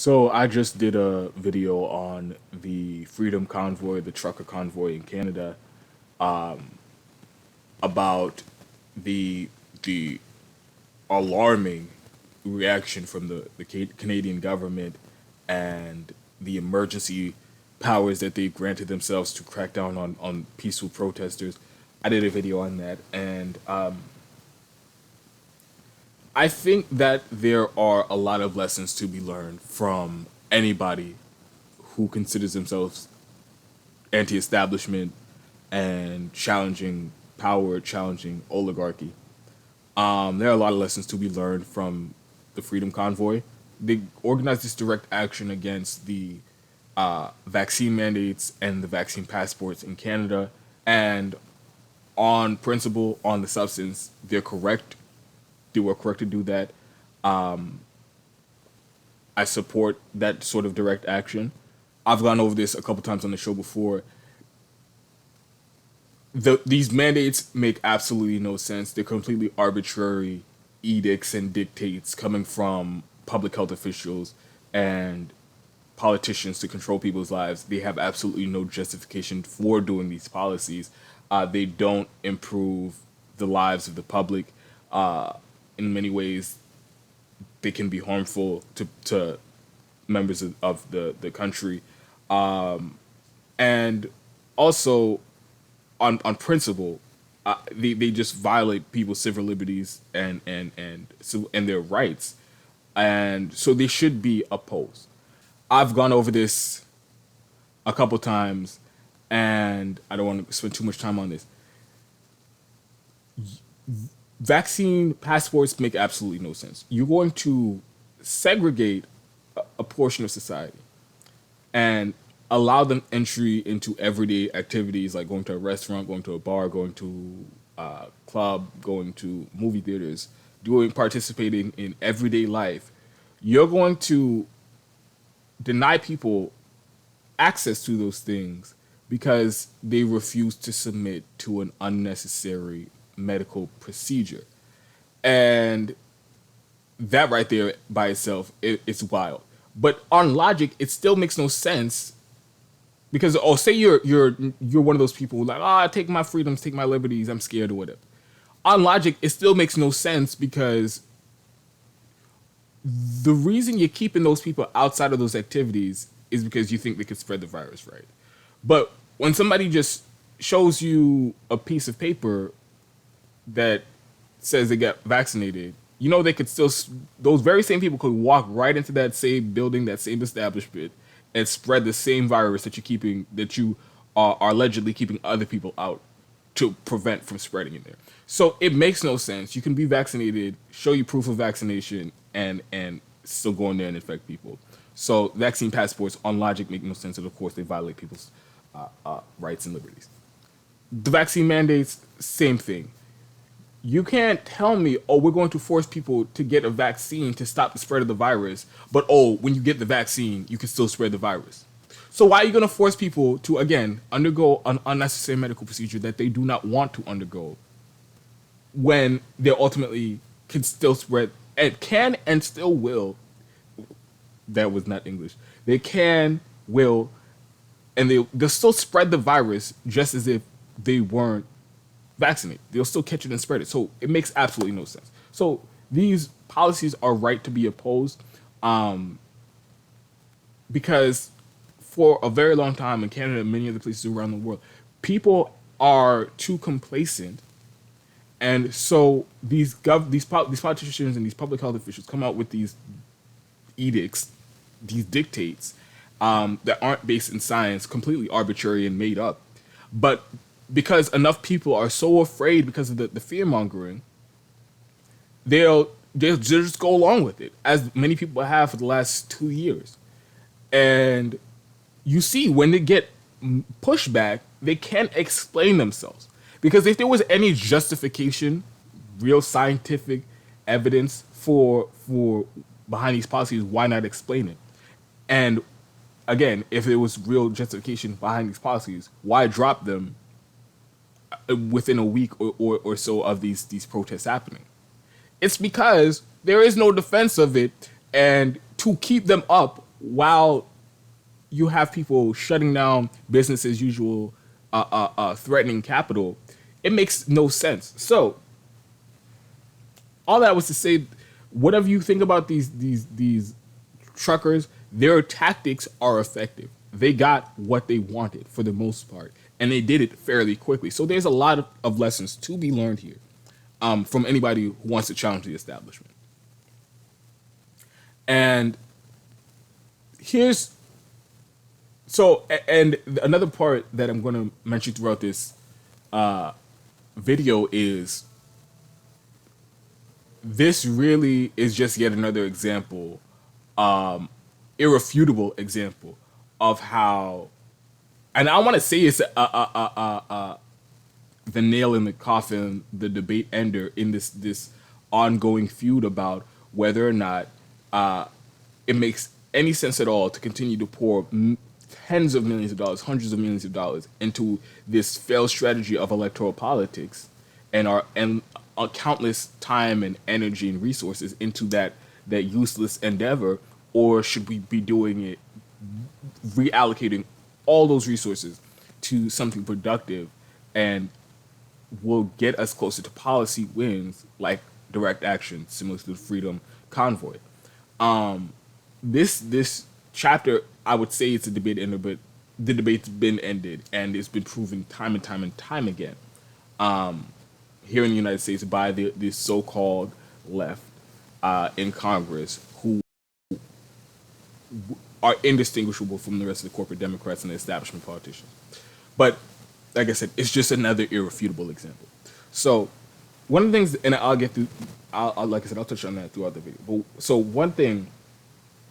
So I just did a video on the Freedom Convoy, the trucker convoy in Canada, about the the alarming reaction from the Canadian government and the emergency powers that they granted themselves to crack down on peaceful protesters. I did a video on that, and I think that there are a lot of lessons to be learned from anybody who considers themselves anti-establishment and challenging power, challenging oligarchy. There are a lot of lessons to be learned from the Freedom Convoy. They organized this direct action against the vaccine mandates and the vaccine passports in Canada. And on principle, on the substance, they're correct. They were correct to do that. I support that sort of direct action. I've gone over this a couple times on the show before. These mandates make absolutely no sense. They're completely arbitrary edicts and dictates coming from public health officials and politicians to control people's lives. They have absolutely no justification for doing these policies. They don't improve the lives of the public. In many ways, they can be harmful to members of the country. And also, on principle, they just violate people's civil liberties and their rights, and so they should be opposed. I've gone over this a couple times, and I don't want to spend too much time on this. Vaccine passports make absolutely no sense. You're going to segregate a portion of society and allow them entry into everyday activities like going to a restaurant, going to a bar, going to a club, going to movie theaters, participating in everyday life. You're going to deny people access to those things because they refuse to submit to an unnecessary medical procedure. And that right there by itself, it's wild. But on logic, it still makes no sense because say you're one of those people who like, take my freedoms, take my liberties, I'm scared or whatever. On logic, it still makes no sense because the reason you're keeping those people outside of those activities is because you think they could spread the virus, right? But when somebody just shows you a piece of paper that says they got vaccinated, they could still, those very same people could walk right into that same building, that same establishment, and spread the same virus that you are allegedly keeping other people out to prevent from spreading in there. So it makes no sense. You can be vaccinated, show you proof of vaccination, and still go in there and infect people. So vaccine passports, on logic, make no sense, and of course they violate people's rights and liberties. The vaccine mandates, same thing. You can't tell me, we're going to force people to get a vaccine to stop the spread of the virus, but when you get the vaccine, you can still spread the virus. So why are you going to force people to, again, undergo an unnecessary medical procedure that they do not want to undergo when they ultimately can still spread, and can and still will, that was not English, they can, will, and they'll still spread the virus just as if they weren't vaccinated. They'll still catch it and spread it. So it makes absolutely no sense. So these policies are right to be opposed, because for a very long time in Canada and many other places around the world, people are too complacent. And so these politicians and these public health officials come out with these edicts, these dictates, that aren't based in science, completely arbitrary and made up. But because enough people are so afraid because of the fear mongering, they'll just go along with it, as many people have for the last 2 years. And you see, when they get pushback, they can't explain themselves. Because if there was any justification, real scientific evidence for behind these policies, why not explain it? And again, if there was real justification behind these policies, why drop them within a week or so of these protests happening? It's because there is no defense of it, and to keep them up while you have people shutting down business as usual, threatening capital, it makes no sense. So all that was to say, whatever you think about these truckers, their tactics are effective. They got what they wanted for the most part, and they did it fairly quickly. So there's a lot of lessons to be learned here, from anybody who wants to challenge the establishment. And here's and another part that I'm going to mention throughout this video is this really is just yet another example, irrefutable example of how, and I want to say it's the nail in the coffin, the debate ender in this ongoing feud about whether or not it makes any sense at all to continue to pour tens of millions of dollars, hundreds of millions of dollars into this failed strategy of electoral politics, and countless time and energy and resources into that useless endeavor, or should we be doing it, reallocating all those resources to something productive and will get us closer to policy wins like direct action, similar to the Freedom Convoy. This chapter, I would say it's a debate ender, but the debate's been ended, and it's been proven time and time and time again, here in the United States by the so-called left in Congress, who are indistinguishable from the rest of the corporate Democrats and the establishment politicians. But like I said, it's just another irrefutable example. So one of the things, and I'll get through, like I said, I'll touch on that throughout the video. But so one thing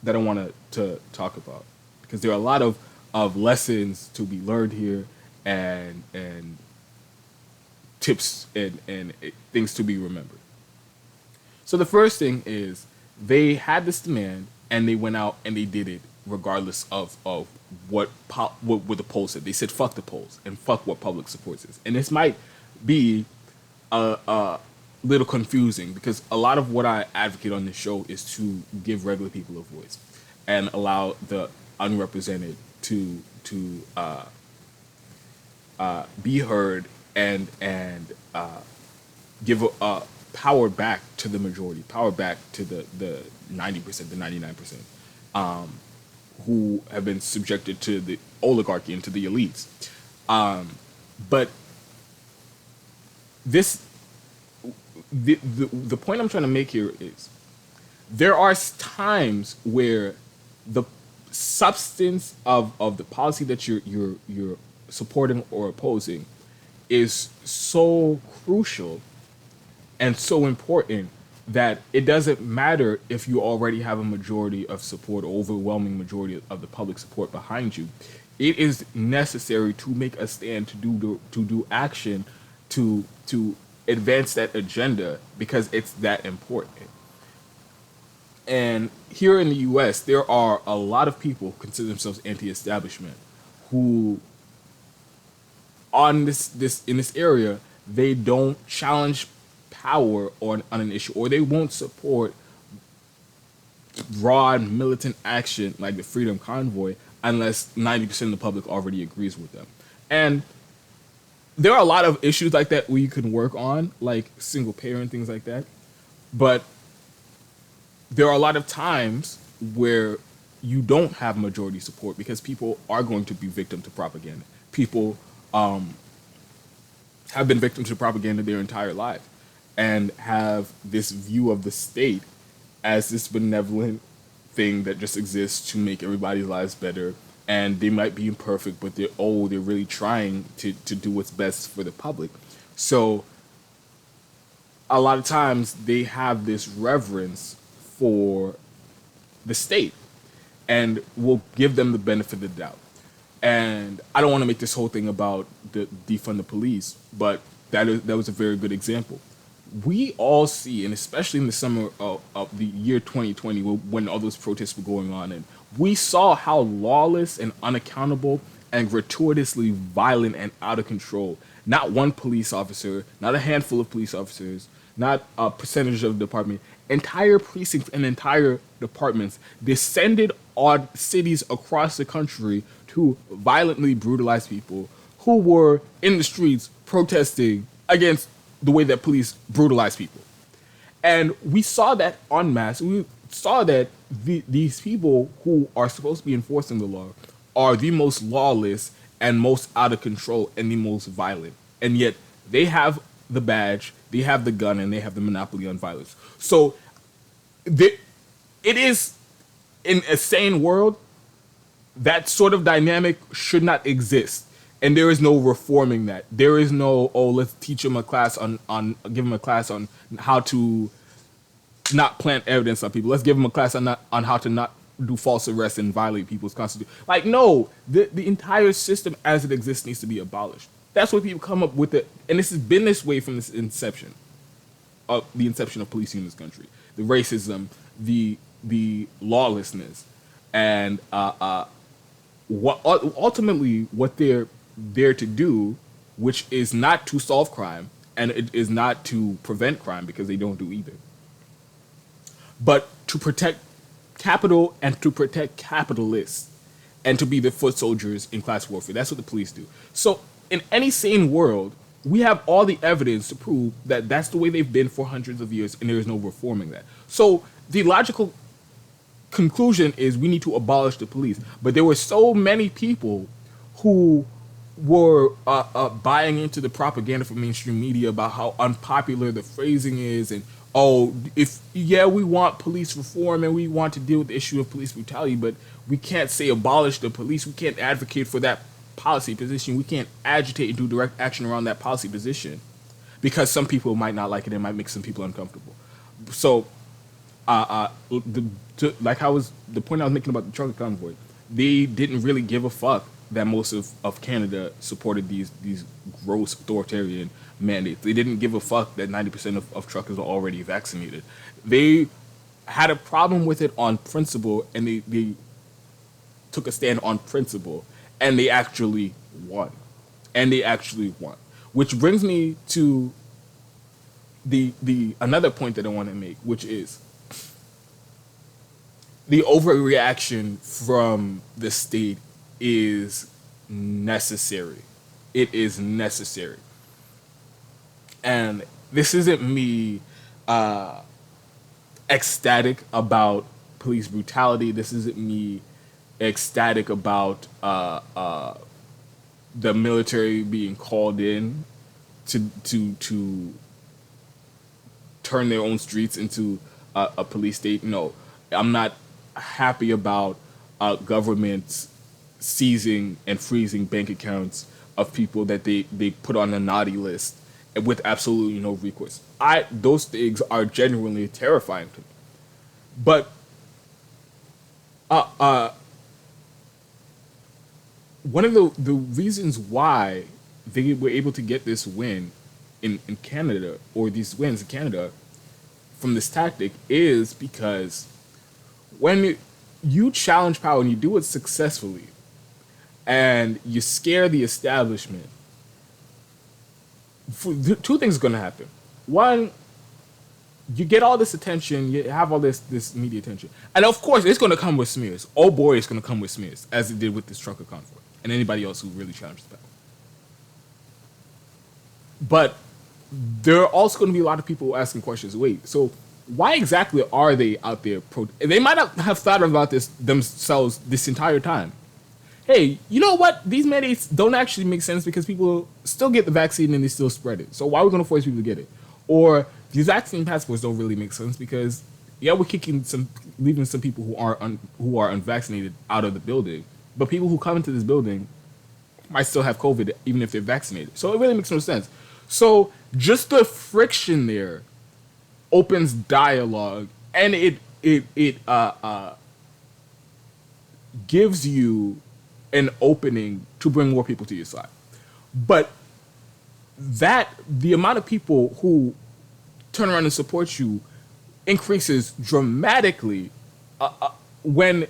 that I want to talk about, because there are a lot of lessons to be learned here, and tips and things to be remembered. So the first thing is they had this demand and they went out and they did it regardless of what the polls said. They said fuck the polls and fuck what public supports is. And this might be a little confusing because a lot of what I advocate on this show is to give regular people a voice and allow the unrepresented to be heard and give power back to the majority, power back to the 90%, the 99%, who have been subjected to the oligarchy and to the elites. But the point I'm trying to make here is there are times where the substance of the policy that you're supporting or opposing is so crucial and so important that it doesn't matter if you already have a majority of support or overwhelming majority of the public support behind you. It is necessary to make a stand, to do action, to advance that agenda because it's that important. And here in the U.S., there are a lot of people who consider themselves anti-establishment who, on this in this area, they don't challenge power on an issue, or they won't support broad militant action like the Freedom Convoy unless 90% of the public already agrees with them. And there are a lot of issues like that we can work on, like single payer and things like that. But there are a lot of times where you don't have majority support because people are going to be victim to propaganda. People have been victims to propaganda their entire life and have this view of the state as this benevolent thing that just exists to make everybody's lives better. And they might be imperfect, but they're really trying to do what's best for the public. So a lot of times they have this reverence for the state and will give them the benefit of the doubt. And I don't want to make this whole thing about the defund the police, but that was a very good example. We all see, and especially in the summer of the year 2020, when all those protests were going on, and we saw how lawless and unaccountable and gratuitously violent and out of control, not one police officer, not a handful of police officers, not a percentage of the department, entire precincts and entire departments descended on cities across the country to violently brutalize people who were in the streets protesting against the way that police brutalize people. And we saw that en masse. We saw that these people who are supposed to be enforcing the law are the most lawless and most out of control and the most violent. And yet they have the badge, they have the gun, and they have the monopoly on violence. So it is, in a sane world, that sort of dynamic should not exist. And there is no reforming that. There is no, oh, let's teach them a class give them a class on how to not plant evidence on people. Let's give them a class on how to not do false arrests and violate people's constitution. Like, no, the entire system as it exists needs to be abolished. That's what people come up with it. And this has been this way from the inception of policing in this country. The racism, the lawlessness, and ultimately what they're there to do, which is not to solve crime, and it is not to prevent crime, because they don't do either, but to protect capital and to protect capitalists and to be the foot soldiers in class warfare. That's what the police do. So in any sane world, we have all the evidence to prove that that's the way they've been for hundreds of years, and there is no reforming that. So the logical conclusion is we need to abolish the police. But there were so many people who were buying into the propaganda from mainstream media about how unpopular the phrasing is, and we want police reform and we want to deal with the issue of police brutality, but we can't say abolish the police. We can't advocate for that policy position. We can't agitate and do direct action around that policy position because some people might not like it and it might make some people uncomfortable. So, like how was the point I was making about the trucker convoy, they didn't really give a fuck that most of Canada supported these gross authoritarian mandates. They didn't give a fuck that 90% of truckers are already vaccinated. They had a problem with it on principle, and they took a stand on principle, and they actually won. Which brings me to the another point that I want to make, which is the overreaction from the state is necessary. It is necessary. And this isn't me ecstatic about police brutality. This isn't me ecstatic about the military being called in to turn their own streets into a police state. No, I'm not happy about governments seizing and freezing bank accounts of people that they put on a naughty list with absolutely no recourse. Those things are genuinely terrifying to me. But one of the reasons why they were able to get this win in Canada, or these wins in Canada from this tactic, is because when you challenge power and you do it successfully and you scare the establishment, two things are going to happen. One, you get all this attention, you have all this media attention. And of course, it's going to come with smears. Oh boy, it's going to come with smears, as it did with this trucker convoy and anybody else who really challenged the power. But there are also going to be a lot of people asking questions. Wait, so why exactly are they out there? They might not have thought about this themselves this entire time. Hey, you know what? These mandates don't actually make sense because people still get the vaccine and they still spread it. So why are we going to force people to get it? Or these vaccine passports don't really make sense because, yeah, we're leaving some people who are unvaccinated out of the building, but people who come into this building might still have COVID even if they're vaccinated. So it really makes no sense. So just the friction there opens dialogue, and it gives you an opening to bring more people to your side. But the amount of people who turn around and support you increases dramatically when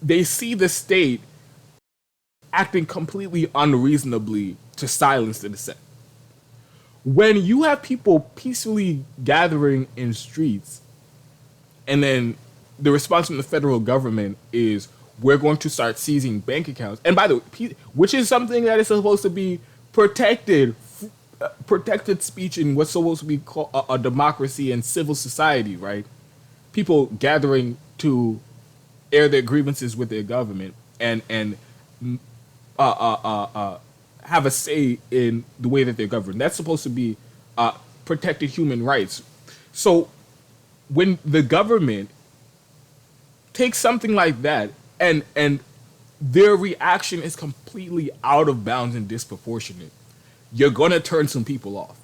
they see the state acting completely unreasonably to silence the dissent. When you have people peacefully gathering in streets and then the response from the federal government is we're going to start seizing bank accounts. And by the way, which is something that is supposed to be protected, protected speech in what's supposed to be called a democracy and civil society, right? People gathering to air their grievances with their government and have a say in the way that they're governed. That's supposed to be protected human rights. So when the government takes something like that and their reaction is completely out of bounds and disproportionate, you're gonna turn some people off.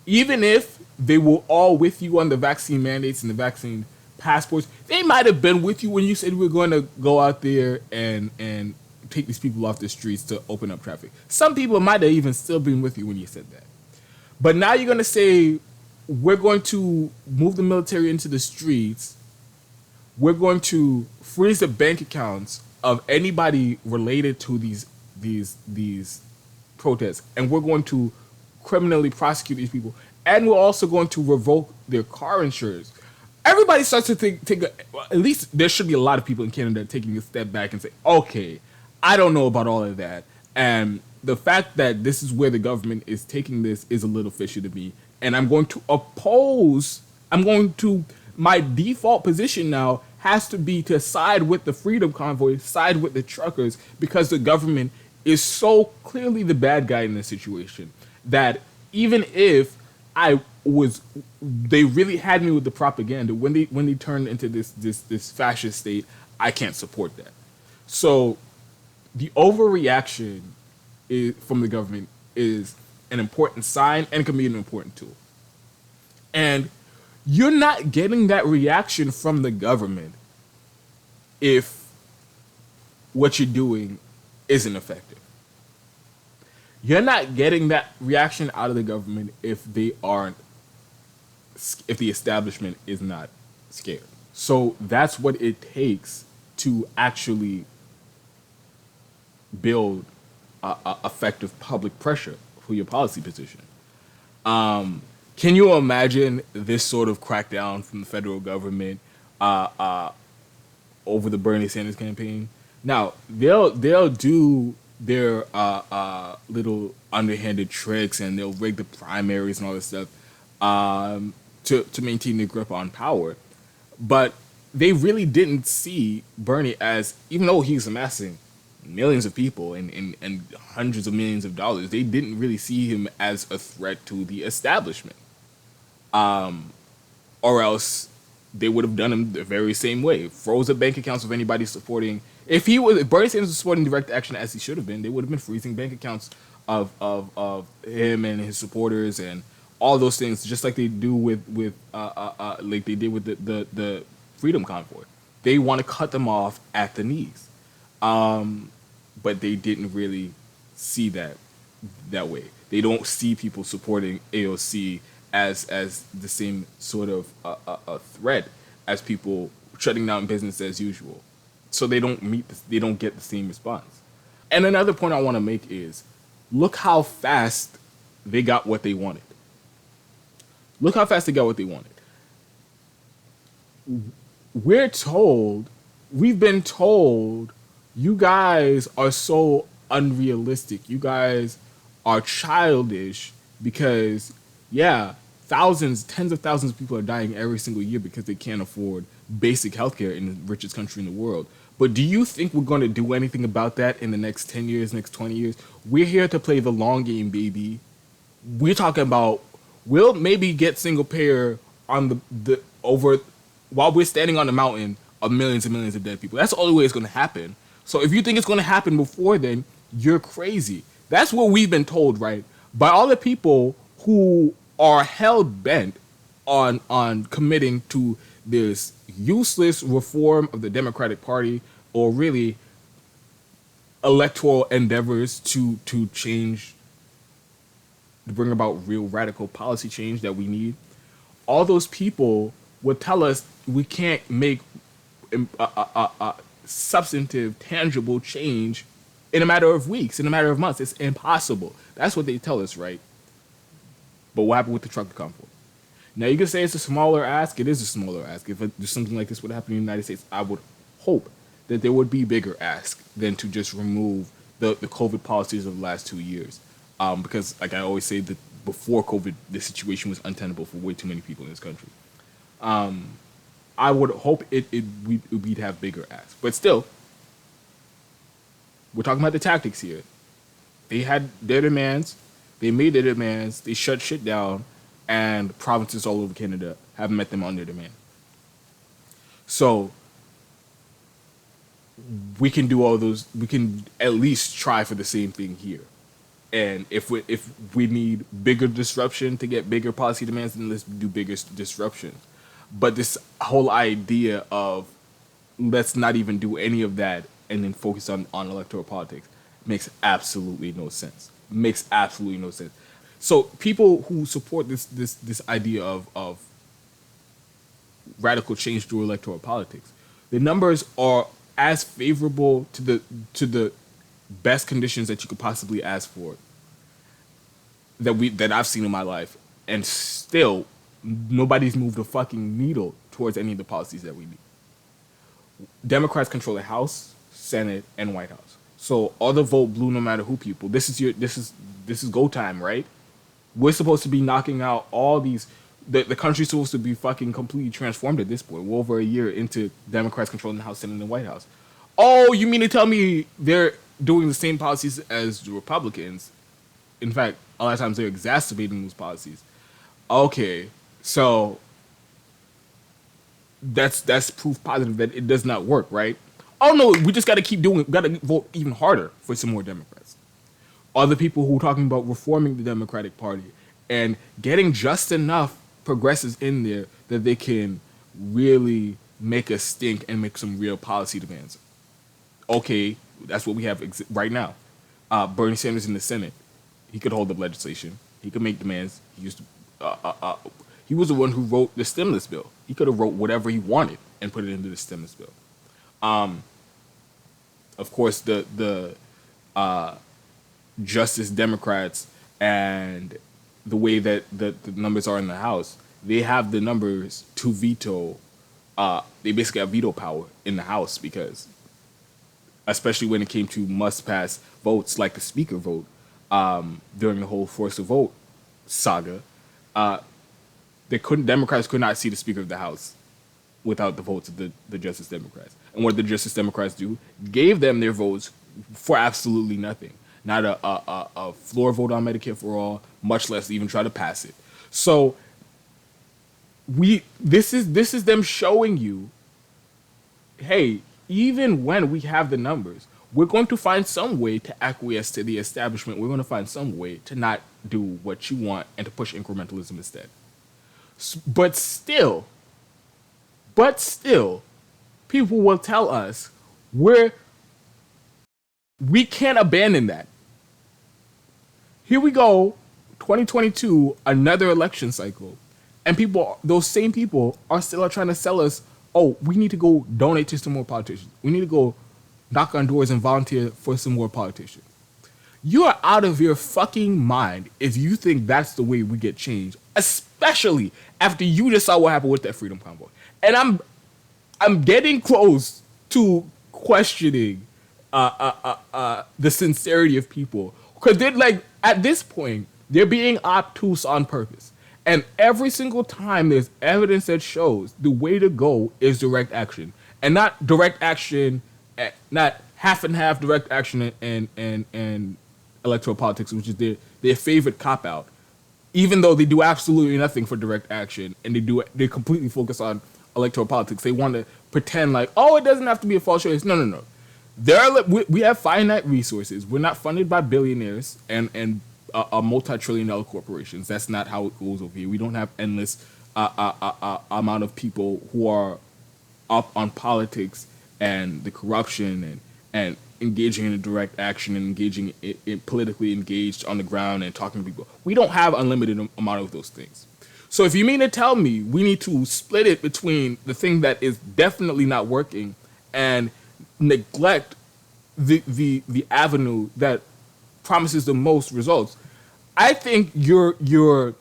Even if they were all with you on the vaccine mandates and the vaccine passports, they might have been with you when you said we're going to go out there and take these people off the streets to open up traffic. Some people might have even still been with you when you said that. But now you're going to say we're going to move the military into the streets. We're going to freeze the bank accounts of anybody related to these protests, and we're going to criminally prosecute these people, and we're also going to revoke their car insurance. Everybody starts to at least there should be a lot of people in Canada taking a step back and say, okay, I don't know about all of that, and the fact that this is where the government is taking this is a little fishy to me, and I'm going to oppose. My default position now has to be to side with the Freedom Convoy, side with the truckers, because the government is so clearly the bad guy in this situation that even if they really had me with the propaganda when they turned into this fascist state, I can't support that. So the overreaction from the government is an important sign and can be an important tool. And you're not getting that reaction from the government if what you're doing isn't effective. You're not getting that reaction out of the government if the establishment is not scared. So that's what it takes to actually build effective public pressure for your policy position. Can you imagine this sort of crackdown from the federal government over the Bernie Sanders campaign? Now they'll do their little underhanded tricks, and they'll rig the primaries and all this stuff to maintain their grip on power. But they really didn't see Bernie as, even though he's amassing millions of people and hundreds of millions of dollars, they didn't really see him as a threat to the establishment. Or else they would have done him the very same way. Froze the bank accounts of anybody supporting. If Bernie Sanders was supporting direct action as he should have been, they would have been freezing bank accounts of him and his supporters and all those things, just like they do with like they did with the Freedom Convoy. They want to cut them off at the knees, but they didn't really see that way. They don't see people supporting AOC as the same sort of a threat as people shutting down business as usual. So they don't get the same response. And another point I want to make is, look how fast they got what they wanted. Look how fast they got what they wanted. We've been told, you guys are so unrealistic. You guys are childish because, yeah, tens of thousands of people are dying every single year because they can't afford basic healthcare in the richest country in the world. But do you think we're going to do anything about that in the next 10 years, next 20 years? We're here to play the long game, baby. We're talking about, we'll maybe get single payer on the over while we're standing on the mountain of millions and millions of dead people. That's the only way it's going to happen. So if you think it's going to happen before then, you're crazy. That's what we've been told, right? By all the people who are hell-bent on committing to this useless reform of the Democratic Party, or really electoral endeavors to change, to bring about real radical policy change that we need. All those people would tell us we can't make a substantive, tangible change in a matter of weeks, in a matter of months. It's impossible. That's what they tell us, right? But what happened with the trucker convoy? Now you can say it's a smaller ask. It is a smaller ask. If something like this would happen in the United States, I would hope that there would be bigger ask than to just remove the COVID policies of the last 2 years. Because like I always say that before COVID, the situation was untenable for way too many people in this country. I would hope we'd have bigger asks. But still, we're talking about the tactics here. They had their demands, they made their demands, they shut shit down, and provinces all over Canada have met them on their demand. So we can do all those. We can at least try for the same thing here. And if we need bigger disruption to get bigger policy demands, then let's do bigger disruption. But this whole idea of let's not even do any of that and then focus on electoral politics makes absolutely no sense. Makes absolutely no sense. So people who support this idea of radical change through electoral politics, the numbers are as favorable to the best conditions that you could possibly ask for that I've seen in my life, and still nobody's moved a fucking needle towards any of the policies that we need. Democrats control the House, Senate, and White House. So all the vote blue no matter who people. This is go time, right? We're supposed to be knocking out all these. The country's supposed to be fucking completely transformed at this point. We're over a year into Democrats controlling the House, Senate, and the White House. Oh, you mean to tell me they're doing the same policies as the Republicans? In fact, a lot of times they're exacerbating those policies. Okay, so that's proof positive that it does not work, right? Oh no, we just got to keep doing. Got to vote even harder for some more Democrats. Other people who are talking about reforming the Democratic Party and getting just enough progressives in there that they can really make a stink and make some real policy demands. Okay, that's what we have right now. Bernie Sanders in the Senate, he could hold up legislation. He could make demands. He was the one who wrote the stimulus bill. He could have wrote whatever he wanted and put it into the stimulus bill. Of course, the Justice Democrats and the way that the numbers are in the House, they have the numbers to veto. They basically have veto power in the House because, especially when it came to must-pass votes like the Speaker vote during the whole force to vote saga, Democrats could not see the Speaker of the House without the votes of the Justice Democrats. And what the Justice Democrats do, gave them their votes for absolutely nothing. Not a floor vote on Medicare for all, much less even try to pass it. So this is them showing you, hey, even when we have the numbers, we're going to find some way to acquiesce to the establishment. We're going to find some way to not do what you want and to push incrementalism instead. But still, people will tell us we can't abandon that. Here we go, 2022, another election cycle. And those same people are still trying to sell us, oh, we need to go donate to some more politicians. We need to go knock on doors and volunteer for some more politicians. You are out of your fucking mind if you think that's the way we get change, especially after you just saw what happened with that Freedom Convoy. And I'm getting close to questioning the sincerity of people. Because they're like, at this point, they're being obtuse on purpose. And every single time there's evidence that shows the way to go is direct action. And not direct action, not half and half direct action and electoral politics, which is their favorite cop-out. Even though they do absolutely nothing for direct action and they completely focus on electoral politics. They want to pretend like, oh, it doesn't have to be a false choice. No. We have finite resources. We're not funded by billionaires and multi-trillion-dollar corporations. That's not how it goes over here. We don't have endless amount of people who are up on politics and the corruption and engaging in direct action and engaging in politically engaged on the ground and talking to people. We don't have unlimited amount of those things. So if you mean to tell me we need to split it between the thing that is definitely not working and neglect the avenue that promises the most results, I think you're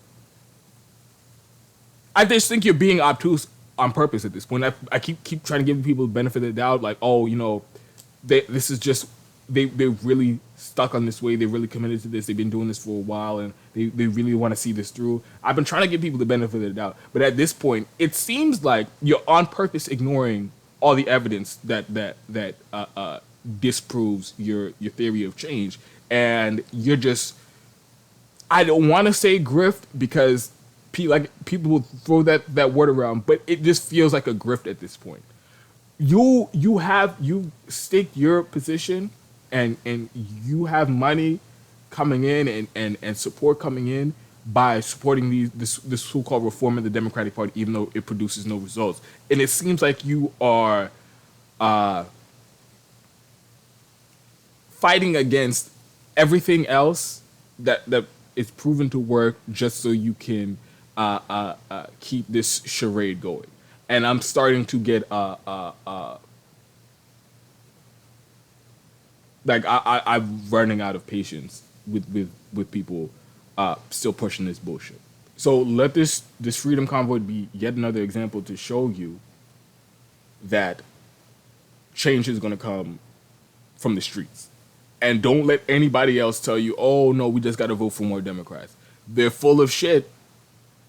I just think you're being obtuse on purpose at this point. I keep trying to give people the benefit of the doubt, like, oh, this is just they're really stuck on this way. They're really committed to this. They've been doing this for a while, and they really want to see this through. I've been trying to give people the benefit of the doubt, but at this point, it seems like you're on purpose ignoring all the evidence that disproves your theory of change, and you're just. I don't want to say grift because people will throw that word around, but it just feels like a grift at this point. You stake your position, and you have money coming in and support coming in by supporting this so-called reform of the Democratic Party, even though it produces no results. And it seems like you are fighting against everything else that is proven to work just so you can keep this charade going. And I'm starting to get like I'm running out of patience with people still pushing this bullshit. So let this Freedom Convoy be yet another example to show you that change is going to come from the streets. And don't let anybody else tell you, oh, no, we just got to vote for more Democrats. They're full of shit.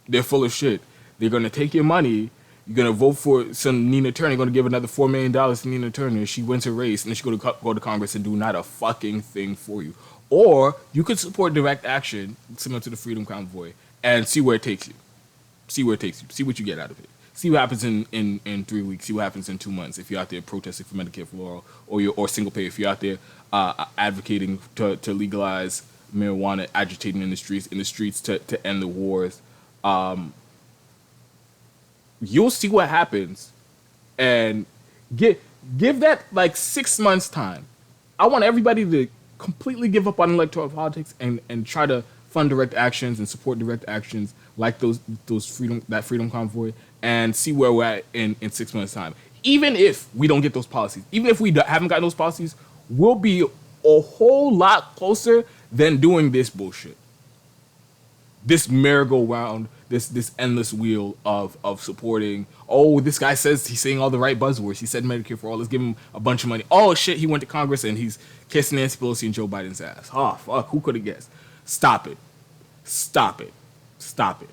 They're full of shit. They're going to take your money. You're going to vote for some Nina Turner. You're going to give another $4 million to Nina Turner. She wins a race, and then she go to Congress and do not a fucking thing for you. Or you could support direct action, similar to the Freedom Convoy, and see where it takes you. See where it takes you. See what you get out of it. See what happens in 3 weeks. See what happens in 2 months. If you're out there protesting for Medicare for all, or single payer. If you're out there advocating to legalize marijuana, agitating in the streets to end the wars, you'll see what happens, and give that like 6 months time. I want everybody to completely give up on electoral politics and try to fund direct actions and support direct actions like that freedom convoy, and see where we're at in 6 months time. Even if we don't get those policies, even if we haven't gotten those policies, we'll be a whole lot closer than doing this bullshit. This merry-go-round, this endless wheel of supporting. Oh, this guy says he's saying all the right buzzwords. He said Medicare for all. Let's give him a bunch of money. Oh shit, he went to Congress and he's kissing Nancy Pelosi and Joe Biden's ass. Oh fuck, who could have guessed? Stop it. Stop it. Stop it.